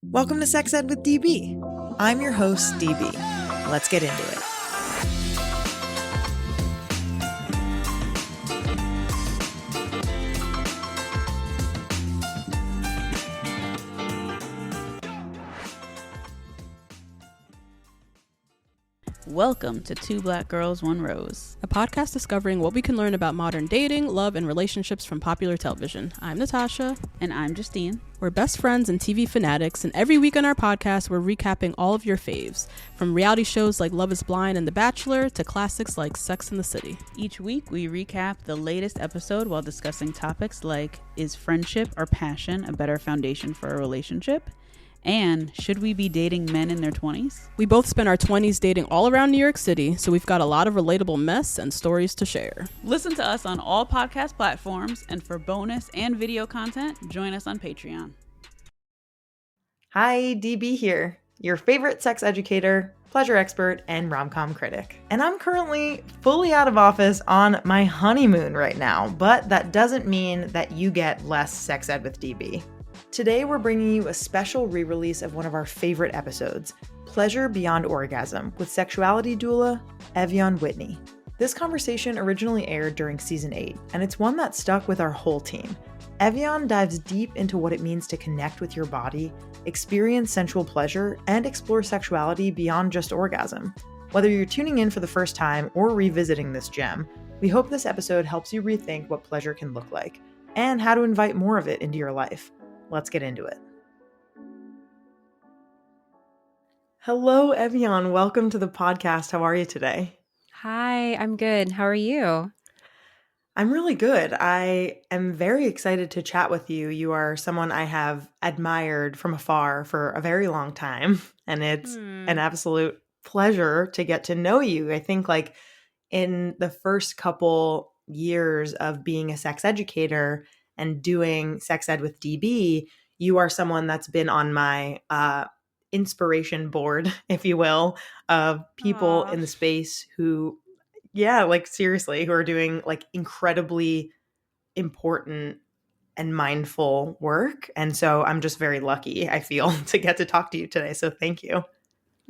Welcome to Sex Ed with DB. I'm your host, DB. Let's get into it. Welcome to Two Black Girls, One Rose, a podcast discovering what we can learn about modern dating, love, and relationships from popular television. I'm Natasha. And I'm Justine. We're best friends and TV fanatics, and every week on our podcast, we're recapping all of your faves, from reality shows like Love is Blind and The Bachelor to classics like Sex and the City. Each week, we recap the latest episode while discussing topics like, is friendship or passion a better foundation for a relationship? And should we be dating men in their 20s? We both spent our 20s dating all around New York City, so we've got a lot of relatable mess and stories to share. Listen to us on all podcast platforms, and for bonus and video content, join us on Patreon. Hi, DB here, your favorite sex educator, pleasure expert, and rom-com critic. And I'm currently fully out of office on my honeymoon right now, but that doesn't mean that you get less Sex Ed with DB. Today, we're bringing you a special re-release of one of our favorite episodes, Pleasure Beyond Orgasm, with Sexuality Doula Ev'Yan Whitney. This conversation originally aired during Season 8, and it's one that stuck with our whole team. Ev'Yan dives deep into what it means to connect with your body, experience sensual pleasure, and explore sexuality beyond just orgasm. Whether you're tuning in for the first time or revisiting this gem, we hope this episode helps you rethink what pleasure can look like, and how to invite more of it into your life. Let's get into it. Hello, Ev'Yan. Welcome to the podcast. How are you today? Hi, I'm good. How are you? I'm really good. I am very excited to chat with you. You are someone I have admired from afar for a very long time, and it's an absolute pleasure to get to know you. I think like in the first couple years of being a sex educator and doing Sex Ed with DB, you are someone that's been on my inspiration board, if you will, of people in the space who, seriously, who are doing like incredibly important and mindful work. And so I'm just very lucky, I feel, to get to talk to you today. So thank you.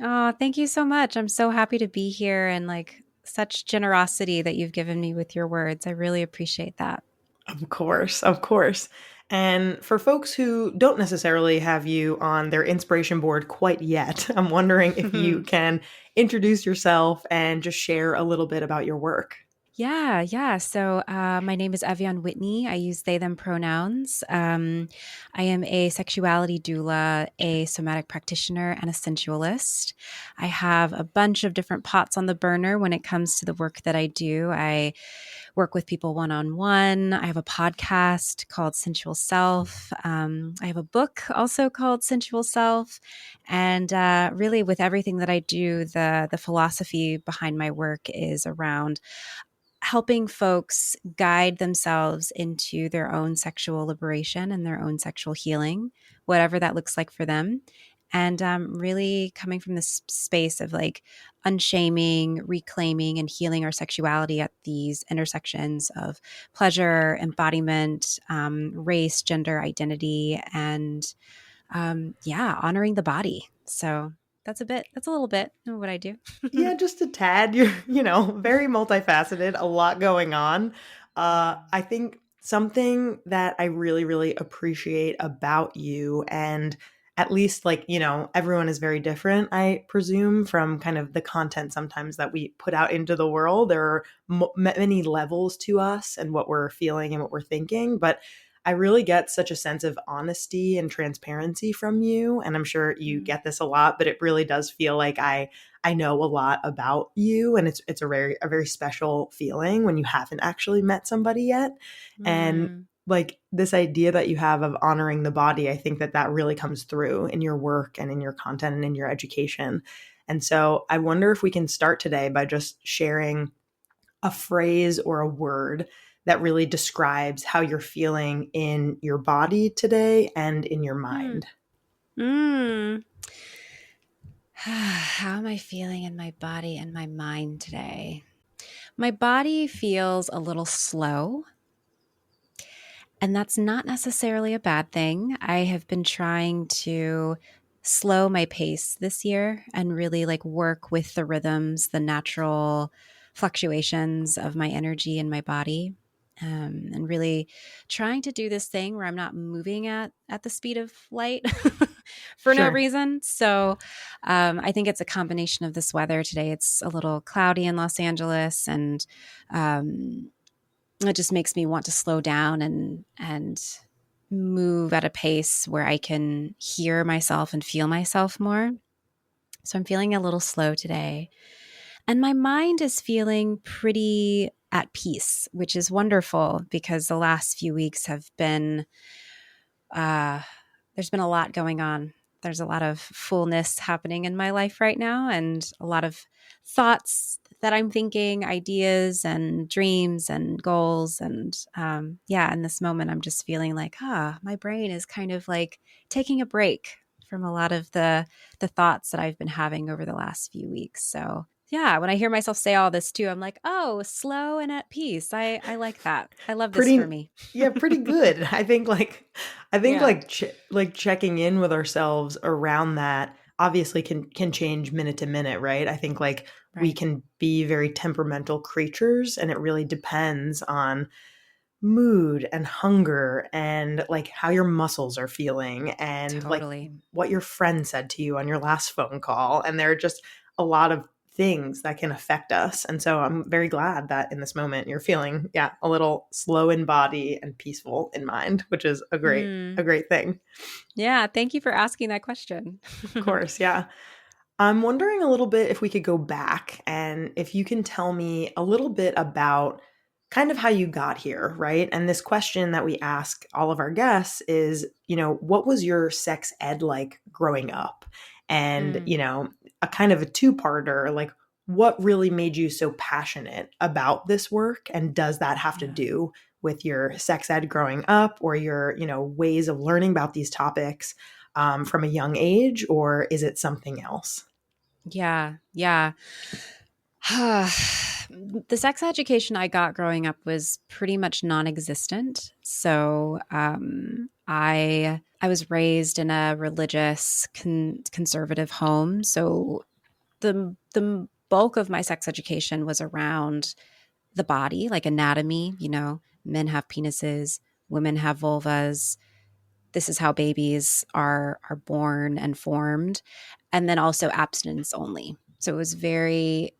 Oh, thank you so much. I'm so happy to be here, and like such generosity that you've given me with your words. I really appreciate that. Of course, of course. And for folks who don't necessarily have you on their inspiration board quite yet, I'm wondering if you can introduce yourself and just share a little bit about your work. Yeah. So my name is Ev'Yan Whitney. I use they, them pronouns. I am a sexuality doula, a somatic practitioner, and a sensualist. I have a bunch of different pots on the burner when it comes to the work that I do. I work with people one-on-one. I have a podcast called Sensual Self. I have a book also called Sensual Self. And really with everything that I do, the philosophy behind my work is around helping folks guide themselves into their own sexual liberation and their own sexual healing, whatever that looks like for them. And really coming from this space of like unshaming, reclaiming, and healing our sexuality at these intersections of pleasure, embodiment, race, gender, identity, and honoring the body. So that's a little bit of what I do. Yeah, just a tad. You're, very multifaceted, a lot going on. I think something that I really, really appreciate about you, and at least everyone is very different, I presume, from kind of the content sometimes that we put out into the world. There are many levels to us and what we're feeling and what we're thinking, but I really get such a sense of honesty and transparency from you. And I'm sure you get this a lot, but it really does feel like I know a lot about you. And it's a very special feeling when you haven't actually met somebody yet. And like this idea that you have of honoring the body, I think that really comes through in your work and in your content and in your education. And so I wonder if we can start today by just sharing a phrase or a word that really describes how you're feeling in your body today and in your mind. How am I feeling in my body and my mind today? My body feels a little slow, and that's not necessarily a bad thing. I have been trying to slow my pace this year and really like work with the rhythms, the natural fluctuations of my energy and my body. And really trying to do this thing where I'm not moving at the speed of light for no Sure. reason. So I think it's a combination of this weather today. It's a little cloudy in Los Angeles, and it just makes me want to slow down and move at a pace where I can hear myself and feel myself more. So I'm feeling a little slow today. And my mind is feeling pretty at peace, which is wonderful because the last few weeks have been, there's been a lot going on. There's a lot of fullness happening in my life right now, and a lot of thoughts that I'm thinking, ideas and dreams and goals. And in this moment, I'm just feeling like, my brain is kind of like taking a break from a lot of the thoughts that I've been having over the last few weeks. So yeah, when I hear myself say all this too, I'm like, oh, slow and at peace. I like that. I love this for Pretty me. yeah, pretty good. I think Yeah. like checking in with ourselves around that obviously can change minute to minute, right? I think like we Right. can be very temperamental creatures, and it really depends on mood and hunger and like how your muscles are feeling and like Totally. what your friend said to you on your last phone call. And there are just a lot of things that can affect us. And so I'm very glad that in this moment you're feeling, a little slow in body and peaceful in mind, which is a Mm. great thing. Yeah. Thank you for asking that question. Of course. Yeah. I'm wondering a little bit if we could go back and if you can tell me a little bit about kind of how you got here, right? And this question that we ask all of our guests is, what was your sex ed like growing up? And, Mm. a kind of a two-parter, like what really made you so passionate about this work? And does that have to Yeah. do with your sex ed growing up or your, ways of learning about these topics from a young age, or is it something else? Yeah. Yeah. The sex education I got growing up was pretty much non-existent. So I was raised in a religious conservative home. So the bulk of my sex education was around the body, like anatomy. Men have penises, women have vulvas. This is how babies are born and formed, and then also abstinence only. So it was very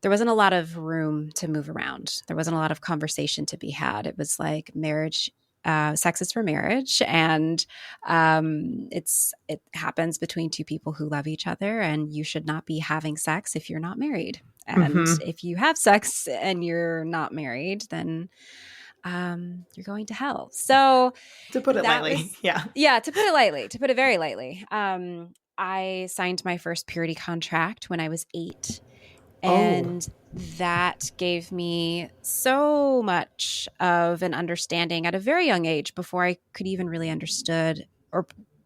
there wasn't a lot of room to move around. There wasn't a lot of conversation to be had. It was like marriage, sex is for marriage, and it happens between two people who love each other, and you should not be having sex if you're not married. And Hmm. if you have sex and you're not married, then you're going to hell. So To put it that lightly. was, Yeah. yeah, to put it lightly, to put it very lightly. I signed my first purity contract when I was 8. Oh. And that gave me so much of an understanding at a very young age before I could even really understood or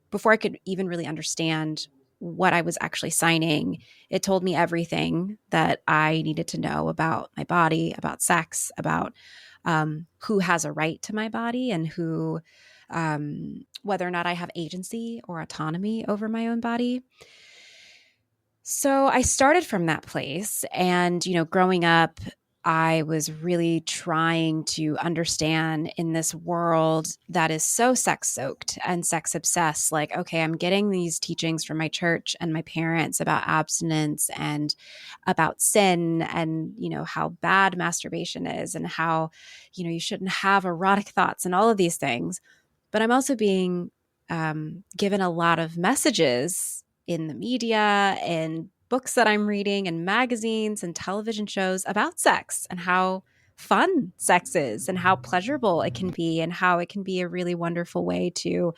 before I could even really understand what I was actually signing. It told me everything that I needed to know about my body, about sex, about who has a right to my body and whether or not I have agency or autonomy over my own body. So I started from that place. And, growing up, I was really trying to understand in this world that is so sex soaked and sex obsessed. Like, okay, I'm getting these teachings from my church and my parents about abstinence and about sin and, how bad masturbation is and how, you shouldn't have erotic thoughts and all of these things. But I'm also being given a lot of messages in the media and books that I'm reading and magazines and television shows about sex and how fun sex is and how pleasurable it can be and how it can be a really wonderful way to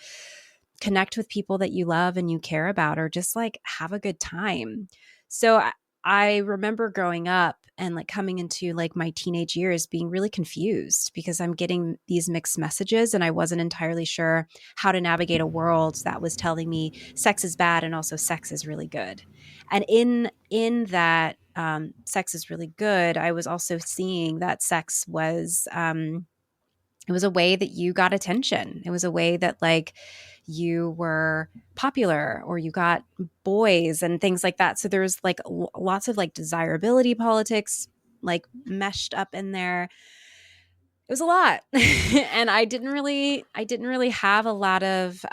connect with people that you love and you care about or just like have a good time. So I remember growing up and like coming into like my teenage years being really confused because I'm getting these mixed messages and I wasn't entirely sure how to navigate a world that was telling me sex is bad and also sex is really good. And in that sex is really good, I was also seeing that sex was It was a way that you got attention. It was a way that like you were popular or you got boys and things like that. So there's like lots of like desirability politics like meshed up in there. It was a lot. And I didn't really have a lot of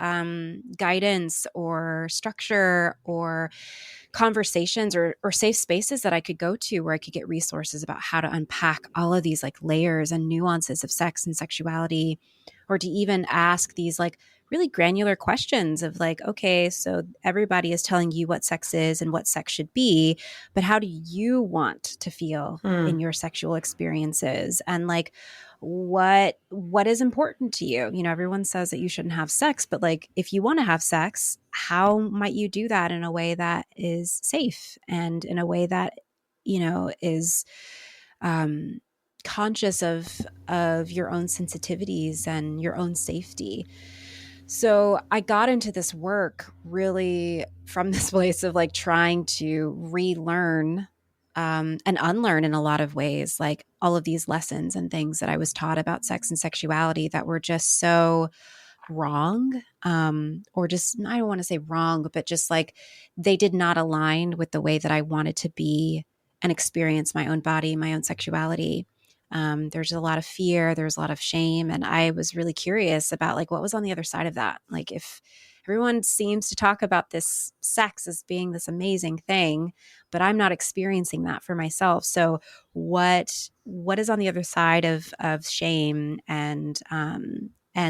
guidance or structure or conversations or safe spaces that I could go to where I could get resources about how to unpack all of these like layers and nuances of sex and sexuality, or to even ask these like really granular questions of like, okay, so everybody is telling you what sex is and what sex should be, but how do you want to feel in your sexual experiences? And like, what is important to you? You know, everyone says that you shouldn't have sex, but like if you want to have sex, how might you do that in a way that is safe and in a way that, you know, is conscious of your own sensitivities and your own safety? So I got into this work really from this place of like trying to relearn and unlearn in a lot of ways, like all of these lessons and things that I was taught about sex and sexuality that were just so wrong, or just, I don't want to say wrong, but just like they did not align with the way that I wanted to be and experience my own body, my own sexuality. There's a lot of fear, there's a lot of shame. And I was really curious about like what was on the other side of that. Like if everyone seems to talk about this sex as being this amazing thing, but I'm not experiencing that for myself. So what is on the other side of shame and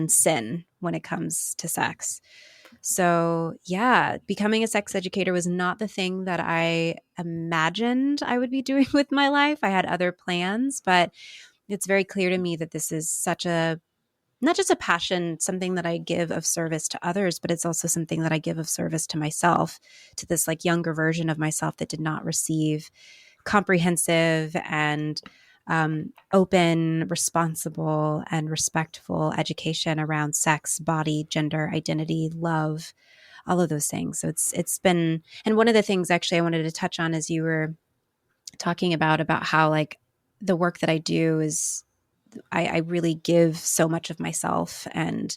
sin when it comes to sex? So yeah, becoming a sex educator was not the thing that I imagined I would be doing with my life. I had other plans, but it's very clear to me that this is such a, not just a passion, something that I give of service to others, but it's also something that I give of service to myself, to this like younger version of myself that did not receive comprehensive and open, responsible, and respectful education around sex, body, gender, identity, love, all of those things. So it's been, and one of the things actually I wanted to touch on as you were talking about how like the work that I do is I really give so much of myself and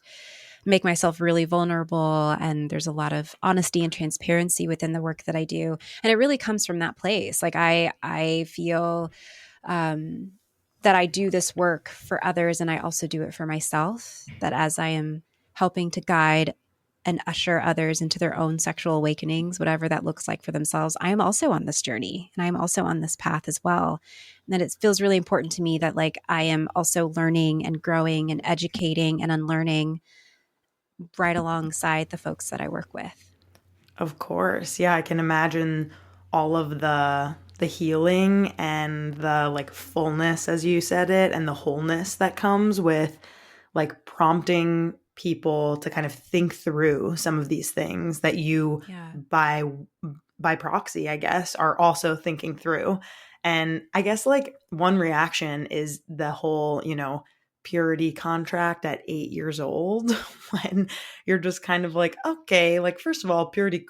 make myself really vulnerable. And there's a lot of honesty and transparency within the work that I do. And it really comes from that place. Like I feel that I do this work for others and I also do it for myself, that as I am helping to guide and usher others into their own sexual awakenings, whatever that looks like for themselves, I am also on this journey and I'm also on this path as well. And that it feels really important to me that like I am also learning and growing and educating and unlearning right alongside the folks that I work with. Of course. Yeah, I can imagine all of the healing and the like fullness, as you said it, and the wholeness that comes with like prompting people to kind of think through some of these things that you by proxy, I guess, are also thinking through. And I guess like one reaction is the whole, you know, purity contract at 8 years old when you're just kind of like, okay, like first of all, purity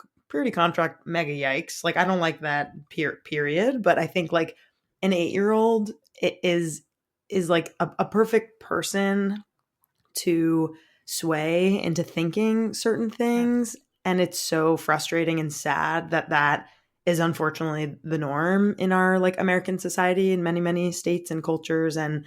contract, mega yikes. Like I don't like that period, but I think like an 8-year-old is like a perfect person to sway into thinking certain things. And it's so frustrating and sad that that is unfortunately the norm in our like American society in many, many states and cultures and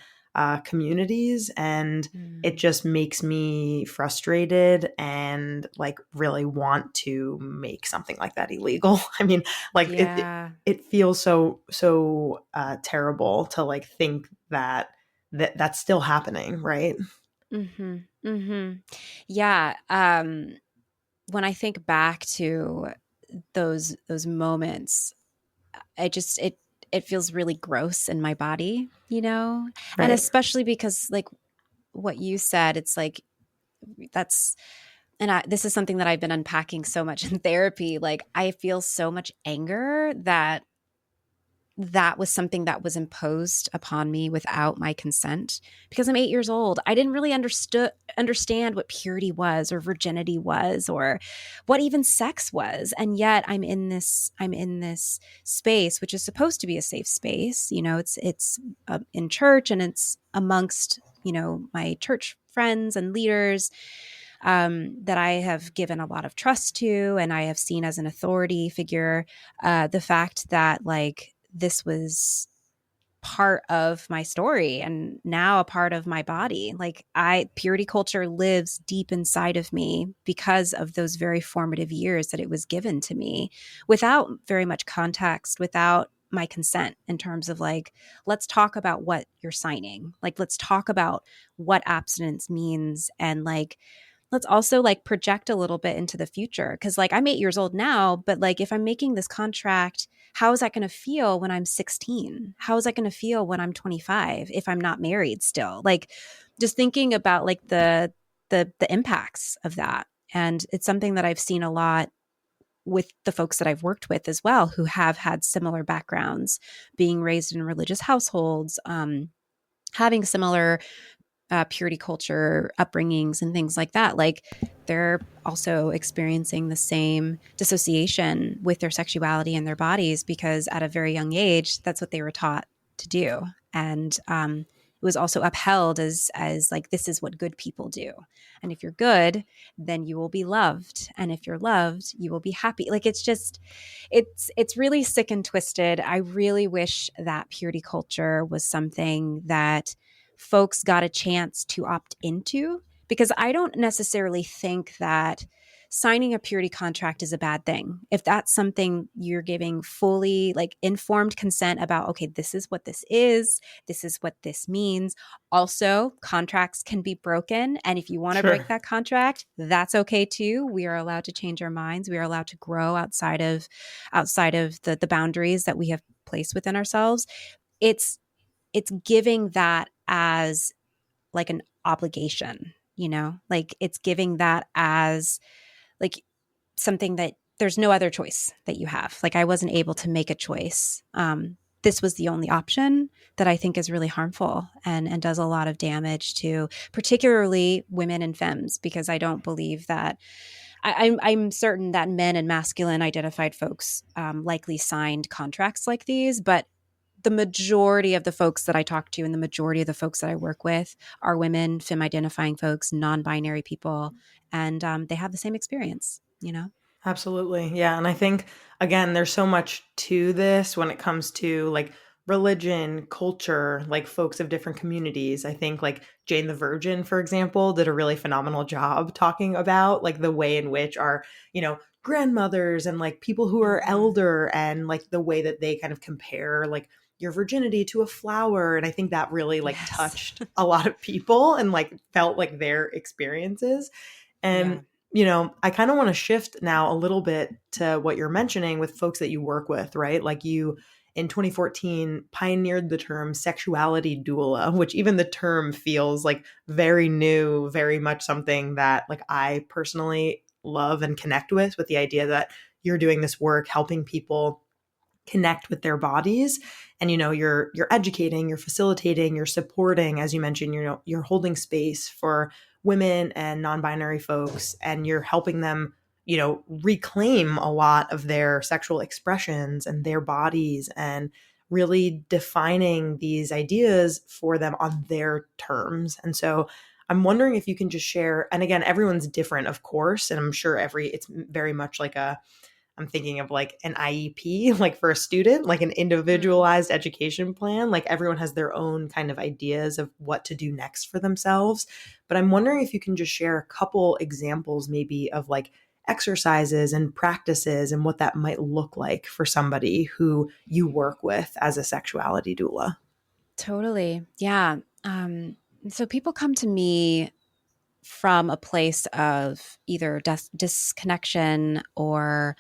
communities. And it just makes me frustrated and like really want to make something like that illegal. I mean, like it feels so terrible to like think that that's still happening, right? Mm-hmm. Mm-hmm. Yeah. When I think back to those moments, it feels really gross in my body, you know? Right. And especially because like what you said, it's like that's, and this is something that I've been unpacking so much in therapy. Like I feel so much anger that was something that was imposed upon me without my consent because I'm 8 years old. I didn't really understand what purity was or virginity was or what even sex was. And yet I'm in this space, which is supposed to be a safe space. You know, it's in church and it's amongst my church friends and leaders that I have given a lot of trust to, and I have seen as an authority figure, the fact that like this was part of my story and now a part of my body. Like purity culture lives deep inside of me because of those very formative years that it was given to me without very much context, without my consent, in terms of like, let's talk about what you're signing. Like, let's talk about what abstinence means. And like, let's also like project a little bit into the future. Cause like I'm 8 years old now, but like if I'm making this contract, how is that going to feel when I'm 16? How is that going to feel when I'm 25 if I'm not married still? Like just thinking about like the impacts of that. And it's something that I've seen a lot with the folks that I've worked with as well, who have had similar backgrounds, being raised in religious households, having similar purity culture upbringings and things like that. Like they're also experiencing the same dissociation with their sexuality and their bodies because at a very young age, that's what they were taught to do. And it was also upheld as like, this is what good people do. And if you're good, then you will be loved. And if you're loved, you will be happy. Like it's just, it's really sick and twisted. I really wish that purity culture was something that folks got a chance to opt into, because I don't necessarily think that signing a purity contract is a bad thing. If that's something you're giving fully like informed consent about, okay, this is what this is what this means. Also, contracts can be broken. And if you want to break that contract, that's okay too. We are allowed to change our minds. We are allowed to grow outside of the boundaries that we have placed within ourselves. It's giving that as like an obligation, like it's giving that as like something that there's no other choice that you have. Like I wasn't able to make a choice. This was the only option, that I think is really harmful and does a lot of damage to particularly women and femmes, because I don't believe that I'm certain that men and masculine identified folks likely signed contracts like these, but the majority of the folks that I talk to and the majority of the folks that I work with are women, femme identifying folks, non-binary people, and they have the same experience, Absolutely. Yeah. And I think, again, there's so much to this when it comes to like religion, culture, like folks of different communities. I think like Jane the Virgin, for example, did a really phenomenal job talking about like the way in which our, grandmothers and like people who are elder and like the way that they kind of compare like your virginity to a flower. And I think that really like touched a lot of people and like felt like their experiences. And I kind of want to shift now a little bit to what you're mentioning with folks that you work with, right? Like you in 2014 pioneered the term sexuality doula, which even the term feels like very new, very much something that like I personally love and connect with the idea that you're doing this work helping people connect with their bodies. And you're educating, you're facilitating, you're supporting, as you mentioned, you're holding space for women and non-binary folks, and you're helping them reclaim a lot of their sexual expressions and their bodies, and really defining these ideas for them on their terms. And so I'm wondering if you can just share, and again, everyone's different, of course, and I'm sure it's very much like I'm thinking of like an IEP, like for a student, like an individualized education plan. Like everyone has their own kind of ideas of what to do next for themselves. But I'm wondering if you can just share a couple examples maybe of like exercises and practices and what that might look like for somebody who you work with as a sexuality doula. Totally. Yeah. So people come to me from a place of either disconnection or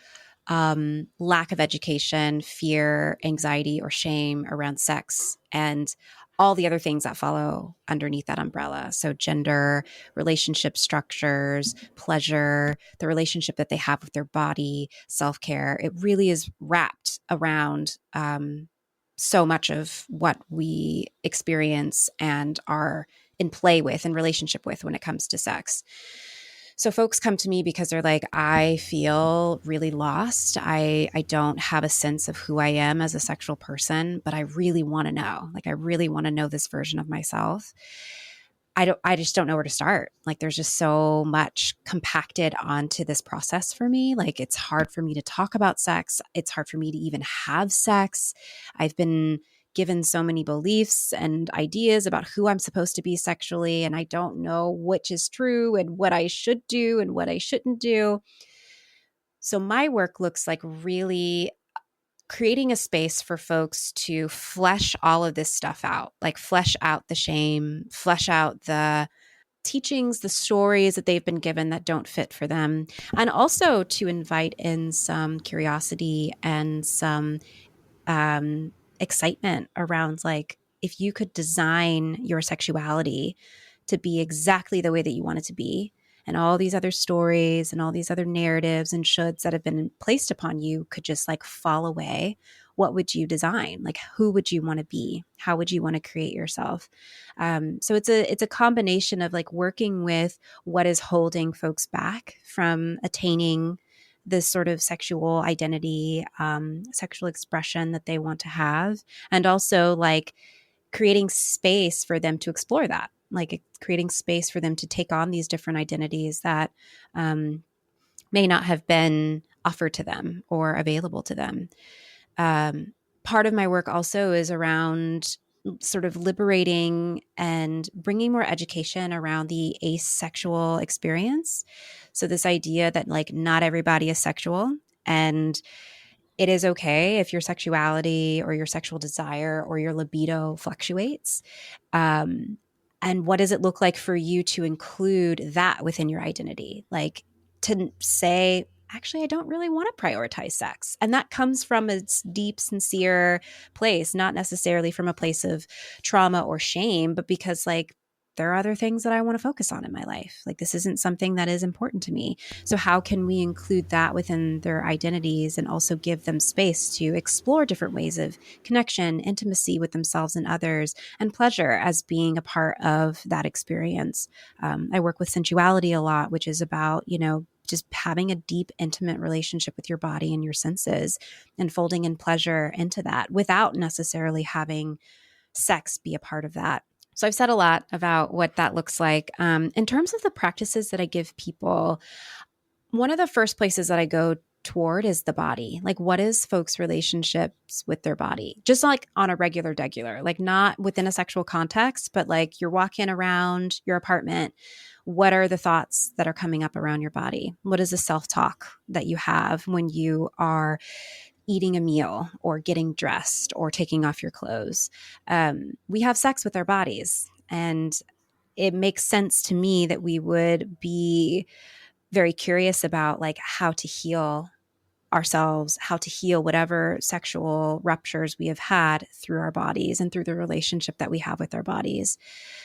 lack of education, fear, anxiety, or shame around sex, and all the other things that follow underneath that umbrella. So gender, relationship structures, pleasure, the relationship that they have with their body, self-care. It really is wrapped around so much of what we experience and are in play with, in relationship with, when it comes to sex. So folks come to me because they're like, I feel really lost. I don't have a sense of who I am as a sexual person, but I really want to know. Like, I really want to know this version of myself. I just don't know where to start. Like there's just so much compacted onto this process for me. Like it's hard for me to talk about sex. It's hard for me to even have sex. I've been given so many beliefs and ideas about who I'm supposed to be sexually, and I don't know which is true and what I should do and what I shouldn't do. So my work looks like really creating a space for folks to flesh all of this stuff out, like flesh out the shame, flesh out the teachings, the stories that they've been given that don't fit for them, and also to invite in some curiosity and some excitement around like if you could design your sexuality to be exactly the way that you want it to be, and all these other stories and all these other narratives and shoulds that have been placed upon you could just like fall away, what would you design? Like who would you want to be? How would you want to create yourself? So it's a combination of like working with what is holding folks back from attaining this sort of sexual identity, sexual expression that they want to have, and also like creating space for them to explore that, like creating space for them to take on these different identities that may not have been offered to them or available to them. Part of my work also is around sort of liberating and bringing more education around the asexual experience. So this idea that like not everybody is sexual, and it is okay if your sexuality or your sexual desire or your libido fluctuates. And what does it look like for you to include that within your identity? Like to say, actually, I don't really want to prioritize sex. And that comes from a deep, sincere place, not necessarily from a place of trauma or shame, but because like there are other things that I want to focus on in my life. Like this isn't something that is important to me. So how can we include that within their identities and also give them space to explore different ways of connection, intimacy with themselves and others, and pleasure as being a part of that experience? I work with sensuality a lot, which is about, just having a deep, intimate relationship with your body and your senses and folding in pleasure into that without necessarily having sex be a part of that. So I've said a lot about what that looks like. In terms of the practices that I give people, one of the first places that I go toward is the body. Like what is folks' relationships with their body? Just like on a regular, like not within a sexual context, but like you're walking around your apartment. What are the thoughts that are coming up around your body? What is the self-talk that you have when you are eating a meal or getting dressed or taking off your clothes? We have sex with our bodies, and it makes sense to me that we would be very curious about like how to heal ourselves, how to heal whatever sexual ruptures we have had through our bodies and through the relationship that we have with our bodies.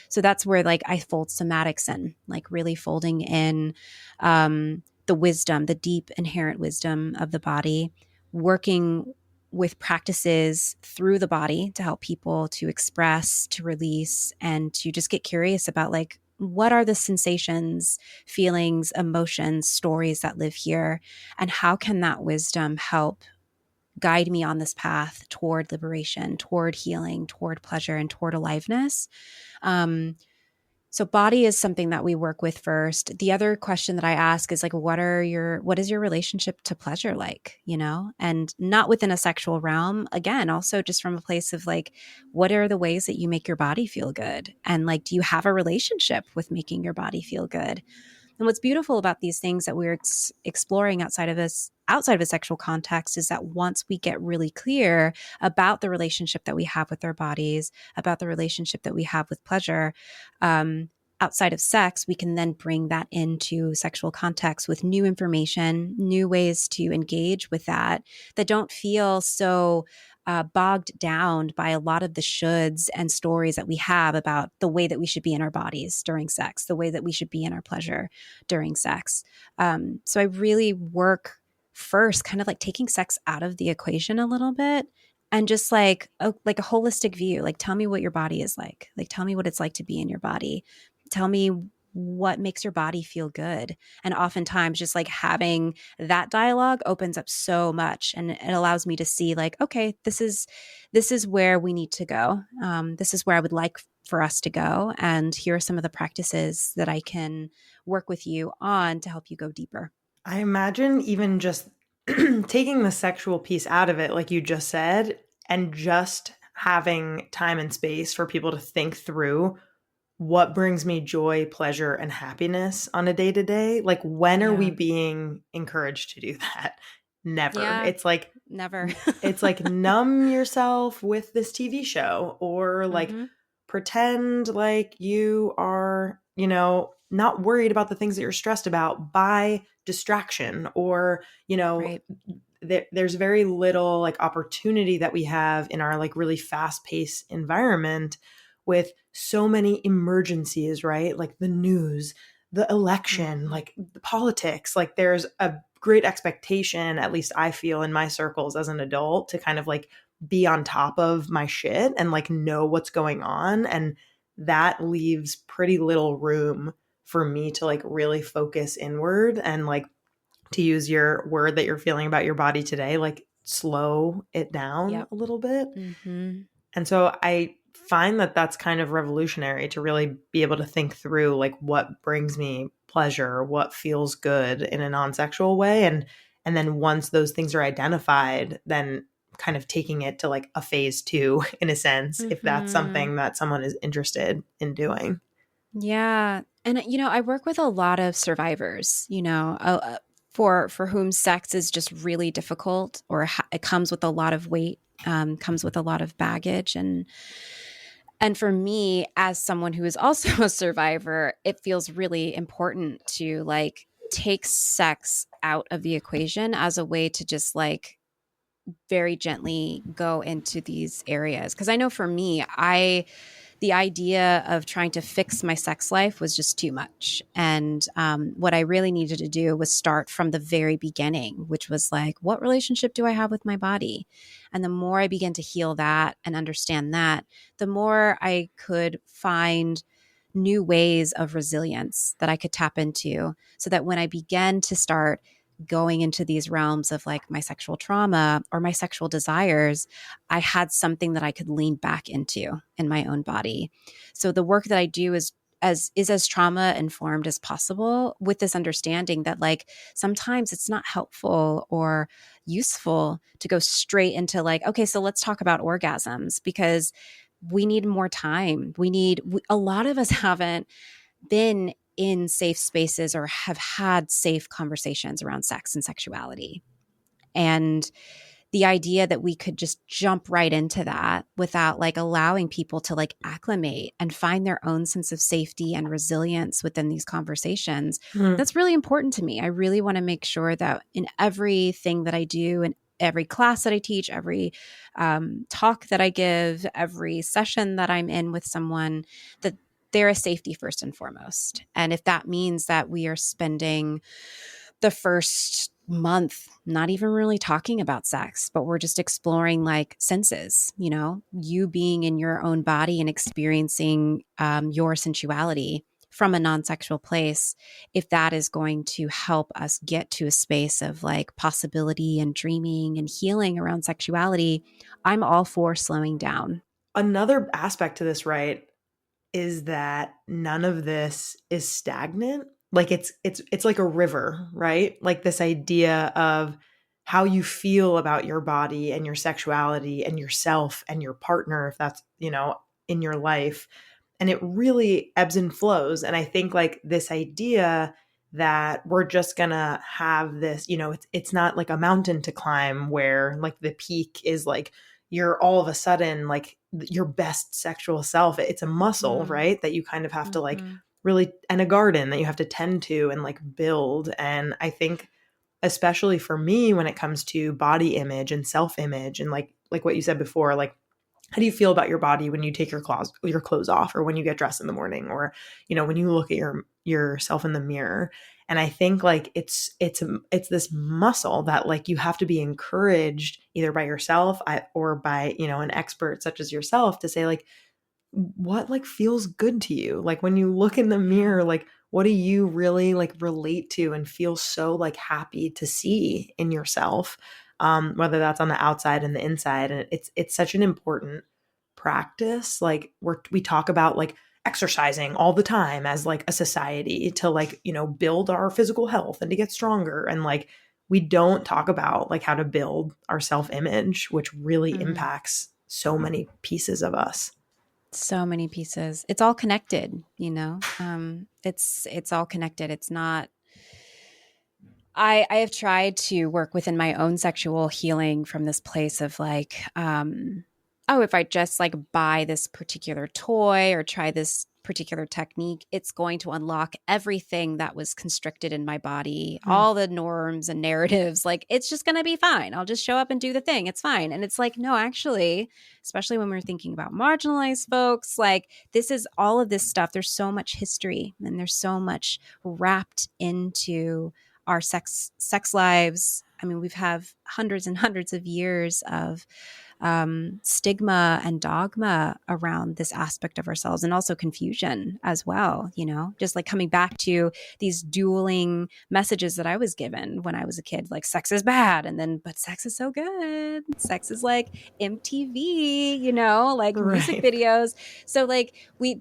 So that's where like I fold somatics in, like really folding in the wisdom, the deep inherent wisdom of the body, working with practices through the body to help people to express, to release, and to just get curious about like, what are the sensations, feelings, emotions, stories that live here? And how can that wisdom help guide me on this path toward liberation, toward healing, toward pleasure, and toward aliveness? So body is something that we work with first. The other question that I ask is like, what is your relationship to pleasure like, and not within a sexual realm. Again, also just from a place of like, what are the ways that you make your body feel good? And like, do you have a relationship with making your body feel good? And what's beautiful about these things that we're exploring outside of a sexual context is that once we get really clear about the relationship that we have with our bodies, about the relationship that we have with pleasure, outside of sex, we can then bring that into sexual context with new information, new ways to engage with that don't feel so bogged down by a lot of the shoulds and stories that we have about the way that we should be in our bodies during sex, the way that we should be in our pleasure during sex. So I really work first kind of like taking sex out of the equation a little bit and just like a holistic view. Like, tell me what your body is like. Like, tell me what it's like to be in your body. Tell me what makes your body feel good. And oftentimes just like having that dialogue opens up so much, and it allows me to see like, okay, this is where we need to go. This is where I would like for us to go. And here are some of the practices that I can work with you on to help you go deeper. I imagine even just taking the sexual piece out of it, like you just said, and just having time and space for people to think through what brings me joy, pleasure, and happiness on a day to day. Like, when are we being encouraged to do that? Never. Yeah, it's like, never. it's like numb yourself with this TV show, or like pretend like you are, not worried about the things that you're stressed about by distraction, or, Right. there's very little like opportunity that we have in our like really fast paced environment with so many emergencies, right? Like the news, the election, like the politics. Like, there's a great expectation, at least I feel in my circles as an adult, to kind of like be on top of my shit and like know what's going on. And that leaves pretty little room for me to like really focus inward and, like, to use your word that you're feeling about your body today, like slow it down a little bit. And so I find that that's kind of revolutionary, to really be able to think through like what brings me pleasure, what feels good in a non-sexual way. And then once those things are identified, then kind of taking it to like a phase 2 in a sense, if that's something that someone is interested in doing. Yeah. And, I work with a lot of survivors, for whom sex is just really difficult, or it comes with a lot of weight, comes with a lot of baggage. And for me, as someone who is also a survivor, it feels really important to like take sex out of the equation as a way to just like very gently go into these areas. Because I know for me, the idea of trying to fix my sex life was just too much. And what I really needed to do was start from the very beginning, which was like, what relationship do I have with my body? And the more I began to heal that and understand that, the more I could find new ways of resilience that I could tap into, so that when I began to start going into these realms of like my sexual trauma or my sexual desires, I had something that I could lean back into in my own body. So the work that I do is as trauma informed as possible, with this understanding that like sometimes it's not helpful or useful to go straight into like, okay, so let's talk about orgasms, because we need more time. A lot of us haven't been in safe spaces or have had safe conversations around sex and sexuality. And the idea that we could just jump right into that without like allowing people to like acclimate and find their own sense of safety and resilience within these conversations, that's really important to me. I really want to make sure that in everything that I do, and every class that I teach, every talk that I give, every session that I'm in with someone, that there is safety first and foremost. And if that means that we are spending the first month not even really talking about sex, but we're just exploring like senses, you being in your own body and experiencing your sensuality from a non-sexual place, if that is going to help us get to a space of like possibility and dreaming and healing around sexuality, I'm all for slowing down. Another aspect to this, right, is that none of this is stagnant. Like, it's like a river, right? Like this idea of how you feel about your body and your sexuality and yourself and your partner, if that's, in your life. And it really ebbs and flows. And I think like this idea that we're just gonna have this, it's not like a mountain to climb where like the peak is like you're all of a sudden like your best sexual self. It's a muscle, right? That you kind of have to like really, and a garden that you have to tend to and like build. And I think especially for me, when it comes to body image and self-image, and like what you said before, like, how do you feel about your body when you take your clothes off, or when you get dressed in the morning, or, when you look at yourself in the mirror? And I think like it's this muscle that like you have to be encouraged either by yourself or by, an expert such as yourself to say like, what like feels good to you? Like when you look in the mirror, like what do you really like relate to and feel so like happy to see in yourself? Whether that's on the outside and the inside. And it's such an important practice. Like we talk about like exercising all the time as like a society to like, you know, build our physical health and to get stronger. And like, we don't talk about like how to build our self-image, which really impacts so many pieces of us. So many pieces. It's all connected, you know. It's all connected. It's not. I have tried to work within my own sexual healing from this place of like, oh, if I just like buy this particular toy or try this particular technique, it's going to unlock everything that was constricted in my body, all the norms and narratives. Like, it's just going to be fine. I'll just show up and do the thing. It's fine. And it's like, no, actually, especially when we're thinking about marginalized folks, like this is all of this stuff. There's so much history and there's so much wrapped into our sex lives. I mean, we've have hundreds and hundreds of years of stigma and dogma around this aspect of ourselves, and also confusion as well, you know, just like coming back to these dueling messages that I was given when I was a kid, like sex is bad. And then, but sex is so good. Sex is like MTV, you know, like music videos. So like we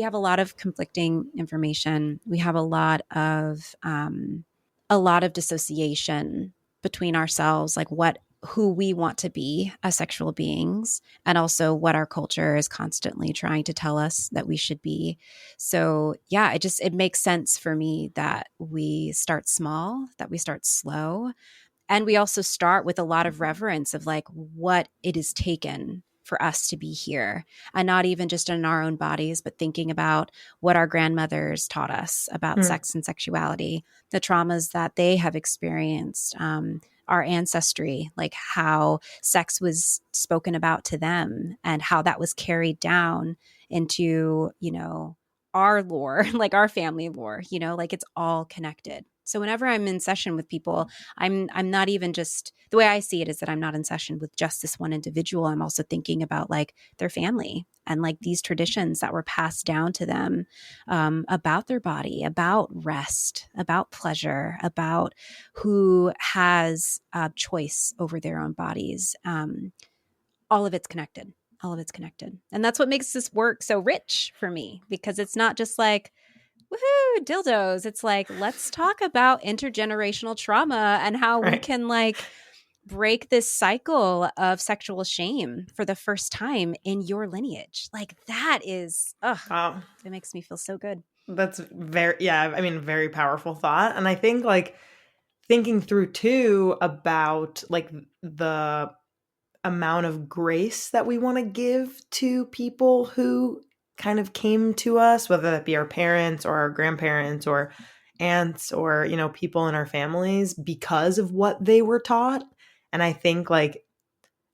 have a lot of conflicting information. We have a lot of dissociation between ourselves, like who we want to be as sexual beings, and also what our culture is constantly trying to tell us that we should be. So yeah, it makes sense for me that we start small, that we start slow. And we also start with a lot of reverence of like what it has taken for us to be here, and not even just in our own bodies, but thinking about what our grandmothers taught us about sex and sexuality, the traumas that they have experienced, our ancestry, like how sex was spoken about to them and how that was carried down into, you know, our lore, like our family lore, you know, like it's all connected. So whenever I'm in session with people, I'm not even just, the way I see it is that I'm not in session with just this one individual. I'm also thinking about like their family and like these traditions that were passed down to them about their body, about rest, about pleasure, about who has a choice over their own bodies. All of it's connected. All of it's connected. And that's what makes this work so rich for me, because it's not just like, woohoo, dildos. It's like, let's talk about intergenerational trauma and how we can like break this cycle of sexual shame for the first time in your lineage. Like that is, Wow. It makes me feel so good. That's very powerful thought. And I think like thinking through too about like the amount of grace that we want to give to people who kind of came to us, whether that be our parents or our grandparents or aunts or, you know, people in our families, because of what they were taught. And I think like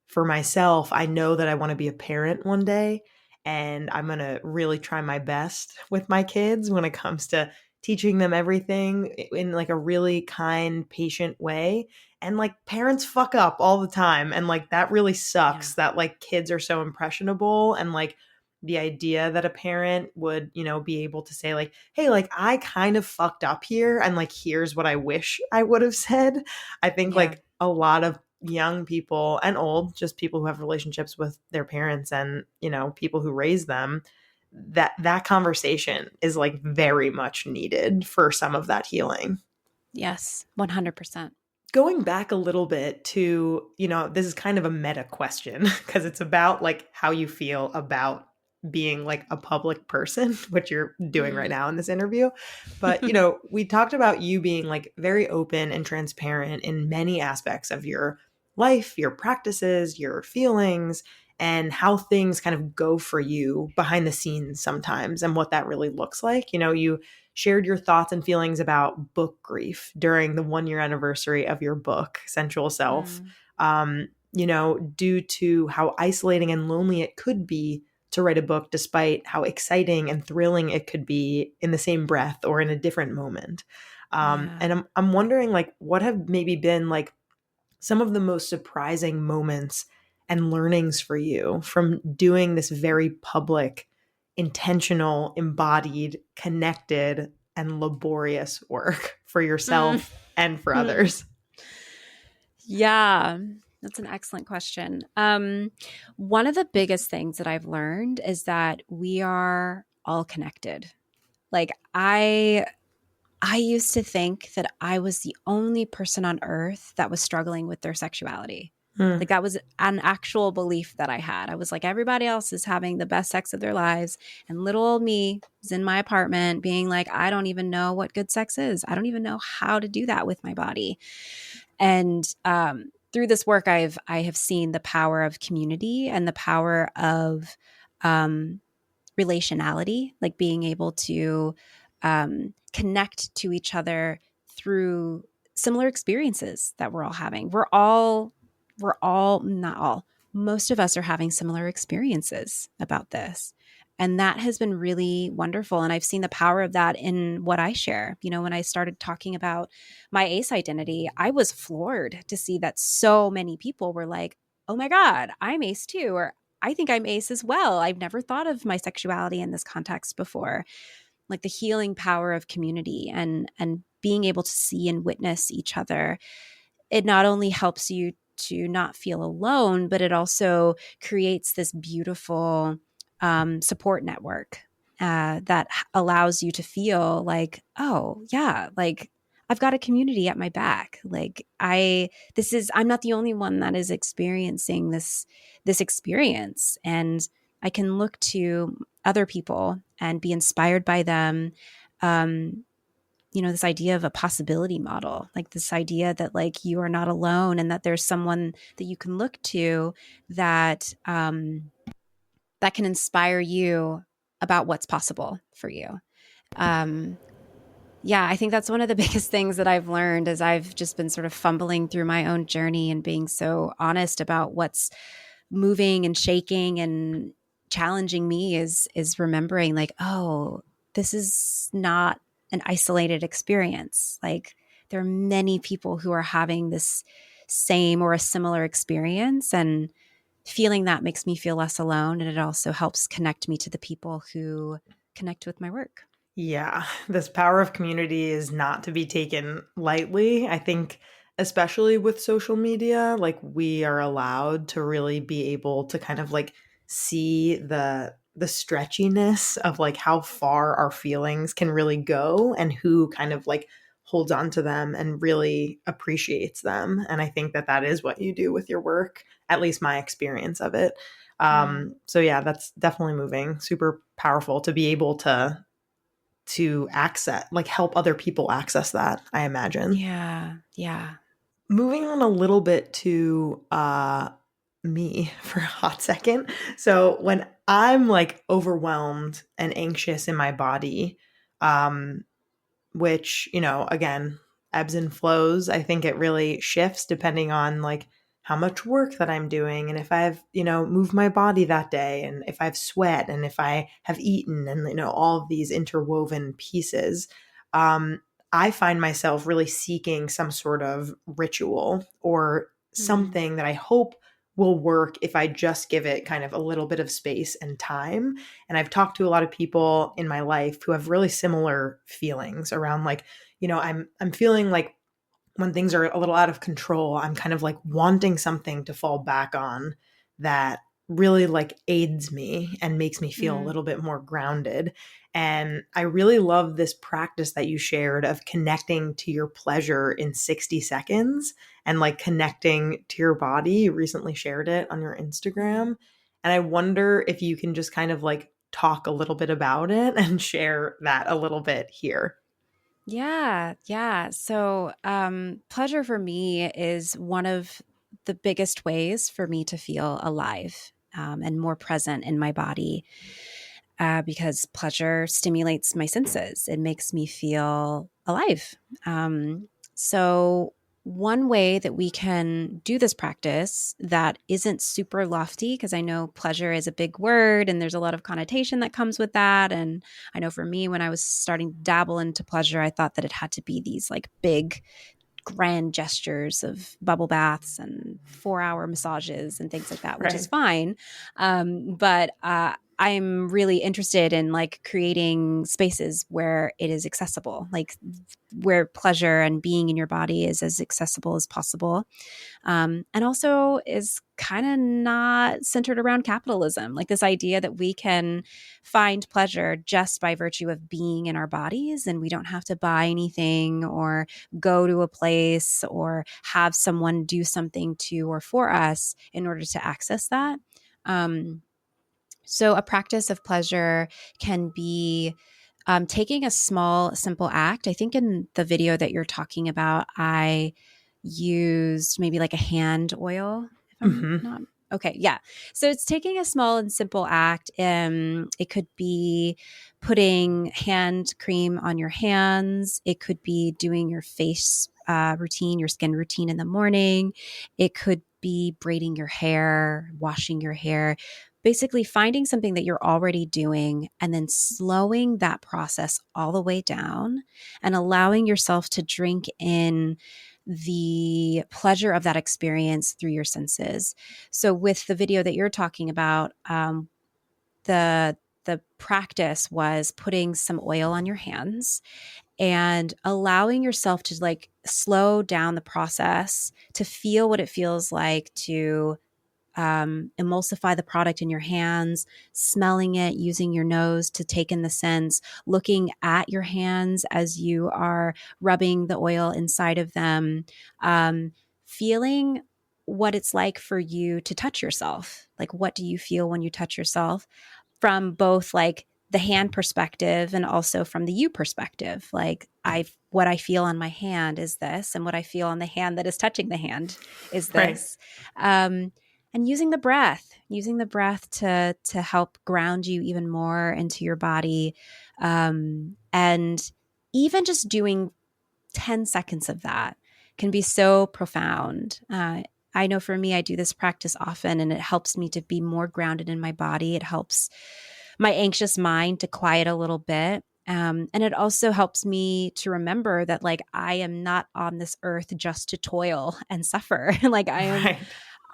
for myself, I know that I want to be a parent one day, and I'm going to really try my best with my kids when it comes to teaching them everything in like a really kind, patient way. And like parents fuck up all the time. And like that really sucks that like kids are so impressionable. And like the idea that a parent would, you know, be able to say like, hey, like I kind of fucked up here. And like, here's what I wish I would have said. I think like a lot of young people and old, just people who have relationships with their parents and, you know, people who raise them, that conversation is like very much needed for some of that healing. Yes, 100%. Going back a little bit to, you know, this is kind of a meta question because it's about like how you feel about being like a public person, which you're doing right now in this interview. But, you know, we talked about you being like very open and transparent in many aspects of your life, your practices, your feelings, and how things kind of go for you behind the scenes sometimes and what that really looks like. You know, you shared your thoughts and feelings about book grief during the 1-year anniversary of your book, Sensual Self, you know, due to how isolating and lonely it could be to write a book, despite how exciting and thrilling it could be in the same breath or in a different moment. And I'm wondering, like, what have maybe been like some of the most surprising moments and learnings for you from doing this very public, intentional, embodied, connected, and laborious work for yourself and for others? Yeah. That's an excellent question. One of the biggest things that I've learned is that we are all connected. Like I used to think that I was the only person on earth that was struggling with their sexuality. Hmm. Like that was an actual belief that I had. I was like, everybody else is having the best sex of their lives. And little old me is in my apartment being like, I don't even know what good sex is. I don't even know how to do that with my body. And through this work, I have seen the power of community and the power of relationality, like being able to connect to each other through similar experiences that we're all having. Not all, most of us are having similar experiences about this. And that has been really wonderful. And I've seen the power of that in what I share. You know, when I started talking about my ace identity, I was floored to see that so many people were like, oh my God, I'm ace too. Or I think I'm ace as well. I've never thought of my sexuality in this context before. Like the healing power of community and being able to see and witness each other. It not only helps you to not feel alone, but it also creates this beautiful support network that allows you to feel like, oh yeah, like I've got a community at my back. Like I'm not the only one that is experiencing this experience, and I can look to other people and be inspired by them. This idea of a possibility model, like this idea that like you are not alone and that there's someone that you can look to that that can inspire you about what's possible for you. Yeah, I think that's one of the biggest things that I've learned as I've just been sort of fumbling through my own journey and being so honest about what's moving and shaking and challenging me is remembering like, oh, this is not an isolated experience. Like there are many people who are having this same or a similar experience, and feeling that makes me feel less alone. And it also helps connect me to the people who connect with my work. Yeah, this power of community is not to be taken lightly. I think, especially with social media, like we are allowed to really be able to kind of like see the stretchiness of like how far our feelings can really go and who kind of like holds on to them and really appreciates them. And I think that that is what you do with your work, at least my experience of it. So yeah, that's definitely moving, super powerful to be able to access, like help other people access that, I imagine. Yeah. Moving on a little bit to me for a hot second. So when I'm like overwhelmed and anxious in my body, um, which, again, ebbs and flows, I think it really shifts depending on like how much work that I'm doing and if I've, moved my body that day and if I've sweat and if I have eaten and, all of these interwoven pieces. I find myself really seeking some sort of ritual or something that I hope will work if I just give it kind of a little bit of space and time. And I've talked to a lot of people in my life who have really similar feelings around like, I'm feeling like when things are a little out of control, I'm kind of like wanting something to fall back on that really like aids me and makes me feel a little bit more grounded. And I really love this practice that you shared of connecting to your pleasure in 60 seconds and like connecting to your body. You recently shared it on your Instagram. And I wonder if you can just kind of like talk a little bit about it and share that a little bit here. Yeah. So, pleasure for me is one of the biggest ways for me to feel alive and more present in my body because pleasure stimulates my senses. It makes me feel alive. So, one way that we can do this practice that isn't super lofty, because I know pleasure is a big word and there's a lot of connotation that comes with that. And I know for me, when I was starting to dabble into pleasure, I thought that it had to be these like big, grand gestures of bubble baths and 4-hour massages and things like that, which is fine. But I'm really interested in like creating spaces where it is accessible, like where pleasure and being in your body is as accessible as possible. And also is kind of not centered around capitalism, like this idea that we can find pleasure just by virtue of being in our bodies, and we don't have to buy anything or go to a place or have someone do something to or for us in order to access that. So a practice of pleasure can be taking a small, simple act. I think in the video that you're talking about, I used maybe like a hand oil, if I'm Mm-hmm. not. Okay, yeah. So it's taking a small and simple act. It could be putting hand cream on your hands. It could be doing your face routine, your skin routine in the morning. It could be braiding your hair, washing your hair, basically finding something that you're already doing and then slowing that process all the way down and allowing yourself to drink in the pleasure of that experience through your senses. So with the video that you're talking about, the practice was putting some oil on your hands and allowing yourself to like slow down the process to feel what it feels like to emulsify the product in your hands, smelling it, using your nose to take in the scents, looking at your hands as you are rubbing the oil inside of them, feeling what it's like for you to touch yourself. Like, what do you feel when you touch yourself? From both like the hand perspective and also from the you perspective. Like what I feel on my hand is this, and what I feel on the hand that is touching the hand is Right. this. And using the breath to help ground you even more into your body. And even just doing 10 seconds of that can be so profound. I know for me, I do this practice often and it helps me to be more grounded in my body. It helps my anxious mind to quiet a little bit. And it also helps me to remember that like I am not on this earth just to toil and suffer. Like Right.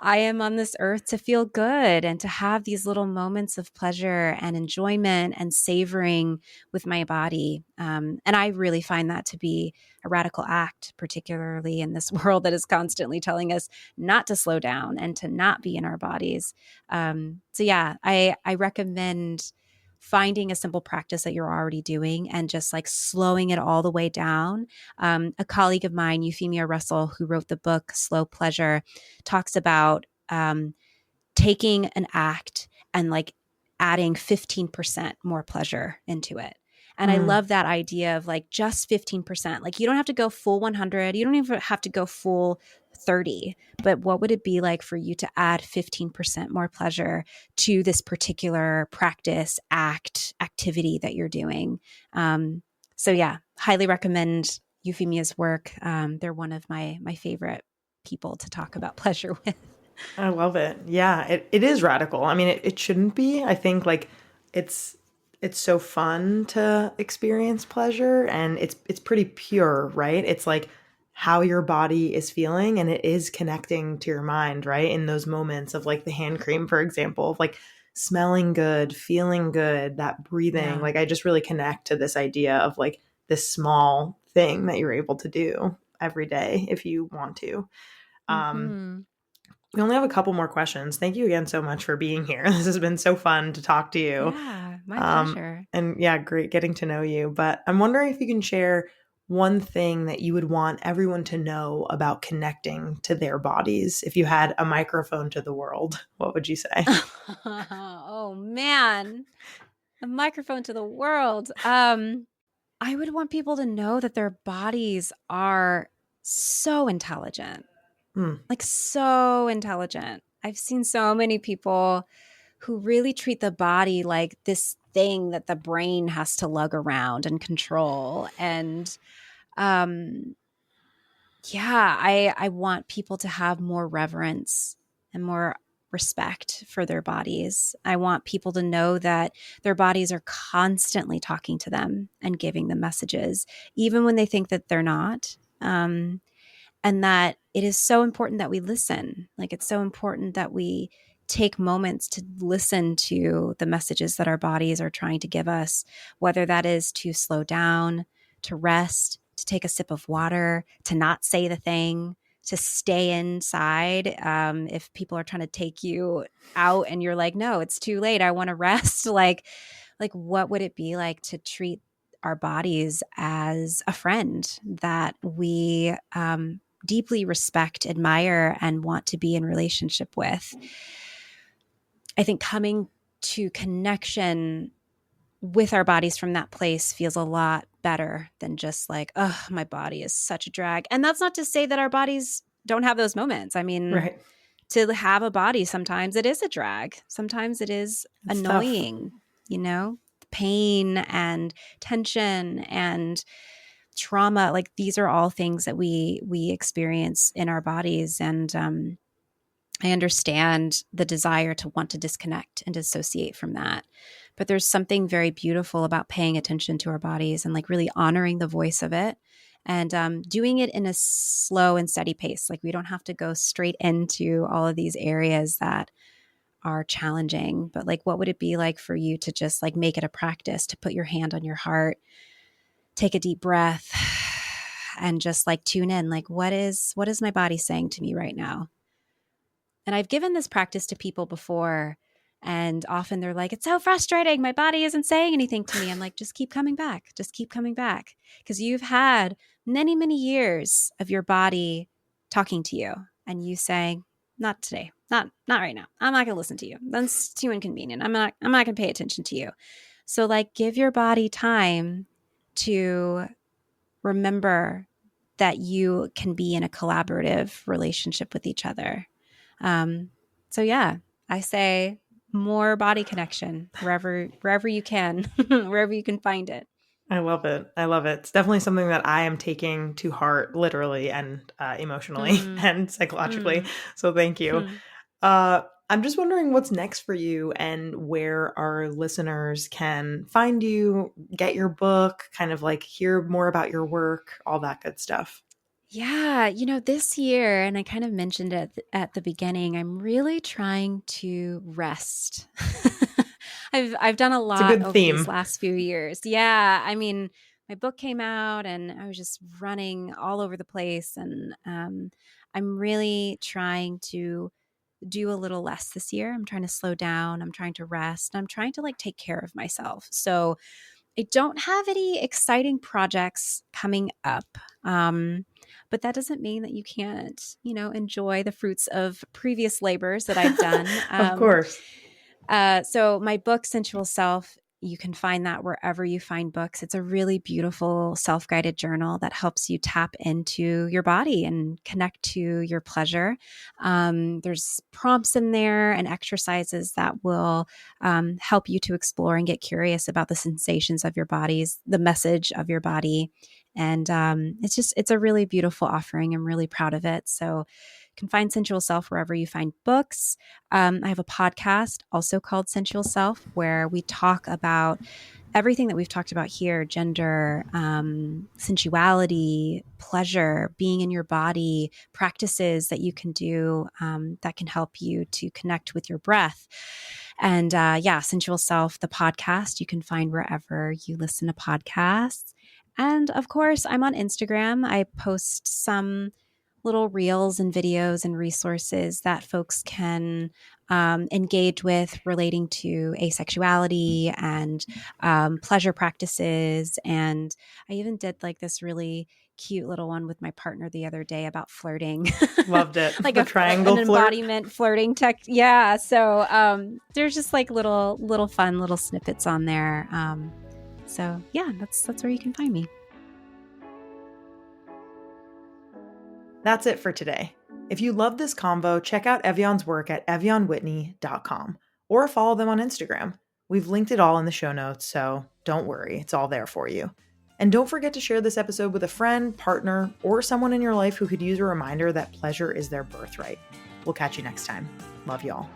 I am on this earth to feel good and to have these little moments of pleasure and enjoyment and savoring with my body. And I really find that to be a radical act, particularly in this world that is constantly telling us not to slow down and to not be in our bodies. So yeah, I recommend finding a simple practice that you're already doing and just like slowing it all the way down. A colleague of mine, Euphemia Russell, who wrote the book Slow Pleasure, talks about taking an act and like adding 15% more pleasure into it. And I Mm. love that idea of like just 15%. Like you don't have to go full 100. You don't even have to go full 30. But what would it be like for you to add 15% more pleasure to this particular practice, activity that you're doing? So yeah, highly recommend Euphemia's work. They're one of my favorite people to talk about pleasure with. I love it. Yeah, it is radical. I mean, it shouldn't be. I think like it's it's so fun to experience pleasure and it's pretty pure, right? It's like how your body is feeling and it is connecting to your mind, right? In those moments of like the hand cream, for example, of like smelling good, feeling good, that breathing. Yeah. Like I just really connect to this idea of like this small thing that you're able to do every day if you want to. Um Mm-hmm. we only have a couple more questions. Thank you again so much for being here. This has been so fun to talk to you. Yeah, my Um, pleasure. and yeah, great getting to know you. But I'm wondering if you can share one thing that you would want everyone to know about connecting to their bodies. If you had a microphone to the world, what would you say? Oh man, a microphone to the world. I would want people to know that their bodies are so intelligent, Hmm. like so intelligent. I've seen so many people who really treat the body like this thing that the brain has to lug around and control. And um, yeah, I want people to have more reverence and more respect for their bodies. I want people to know that their bodies are constantly talking to them and giving them messages, even when they think that they're not. And that it is so important that we listen. Like it's so important that we take moments to listen to the messages that our bodies are trying to give us, whether that is to slow down, to rest, to take a sip of water, to not say the thing, to stay inside. If people are trying to take you out and you're like, no, it's too late, I want to rest. Like what would it be like to treat our bodies as a friend that we deeply respect, admire, and want to be in relationship with? I think coming to connection with our bodies from that place feels a lot better than just like, oh, my body is such a drag. And that's not to say that our bodies don't have those moments. I mean, Right. to have a body, sometimes it is a drag. Sometimes it is It's annoying, you know, pain and tension and trauma. Like these are all things that we experience in our bodies. And I understand the desire to want to disconnect and dissociate from that. But there's something very beautiful about paying attention to our bodies and like really honoring the voice of it and doing it in a slow and steady pace. Like we don't have to go straight into all of these areas that are challenging. But like, what would it be like for you to just like make it a practice to put your hand on your heart, take a deep breath, and just like tune in? Like, what is my body saying to me right now? And I've given this practice to people before, and often they're like, it's so frustrating. My body isn't saying anything to me. I'm like, just keep coming back. Just keep coming back. Because you've had many, many years of your body talking to you and you saying, not today, not right now. I'm not going to listen to you. That's too inconvenient. I'm not going to pay attention to you. So like, give your body time to remember that you can be in a collaborative relationship with each other. So yeah, I say more body connection wherever you can, wherever you can find it. I love it. I love it. It's definitely something that I am taking to heart, literally and emotionally and psychologically. So thank you. I'm just wondering what's next for you and where our listeners can find you, get your book, kind of like hear more about your work, all that good stuff. Yeah, this year, and I kind of mentioned it at the beginning, I'm really trying to rest. I've done a lot over these last few years. Yeah, I mean, my book came out and I was just running all over the place, and I'm really trying to do a little less this year. I'm trying to slow down. I'm trying to rest. I'm trying to like take care of myself. So I don't have any exciting projects coming up. But that doesn't mean that you can't, enjoy the fruits of previous labors that I've done. Of course. So my book, Sensual Self, you can find that wherever you find books. It's a really beautiful self-guided journal that helps you tap into your body and connect to your pleasure. There's prompts in there and exercises that will help you to explore and get curious about the sensations of your bodies, the message of your body. And it's a really beautiful offering. I'm really proud of it. So you can find Sensual Self wherever you find books. I have a podcast also called Sensual Self, where we talk about everything that we've talked about here: gender, sensuality, pleasure, being in your body, practices that you can do that can help you to connect with your breath. And Sensual Self, the podcast, you can find wherever you listen to podcasts. And of course, I'm on Instagram. I post some little reels and videos and resources that folks can engage with relating to asexuality and pleasure practices. And I even did like this really cute little one with my partner the other day about flirting. Loved it. Like the triangle an embodiment flirting tech. Yeah. So there's just like little fun little snippets on there. So yeah, that's where you can find me. That's it for today. If you love this convo, check out Ev'Yan's work at evyanwhitney.com or follow them on Instagram. We've linked it all in the show notes, so don't worry, it's all there for you. And don't forget to share this episode with a friend, partner, or someone in your life who could use a reminder that pleasure is their birthright. We'll catch you next time. Love y'all.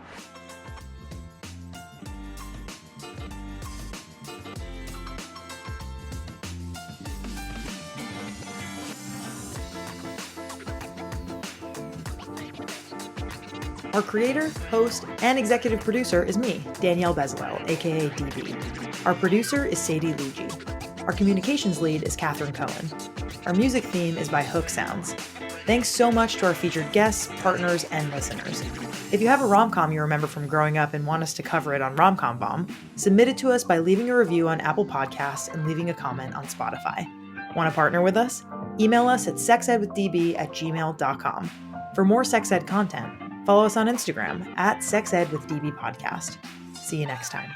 Our creator, host, and executive producer is me, Danielle Bezalel, aka DB. Our producer is Sadie Luigi. Our communications lead is Catherine Cohen. Our music theme is by Hook Sounds. Thanks so much to our featured guests, partners, and listeners. If you have a rom-com you remember from growing up and want us to cover it on Rom-Com Bomb, submit it to us by leaving a review on Apple Podcasts and leaving a comment on Spotify. Want to partner with us? Email us at sexedwithdb@gmail.com. For more sex ed content, follow us on Instagram @sexedwithdbpodcast. See you next time.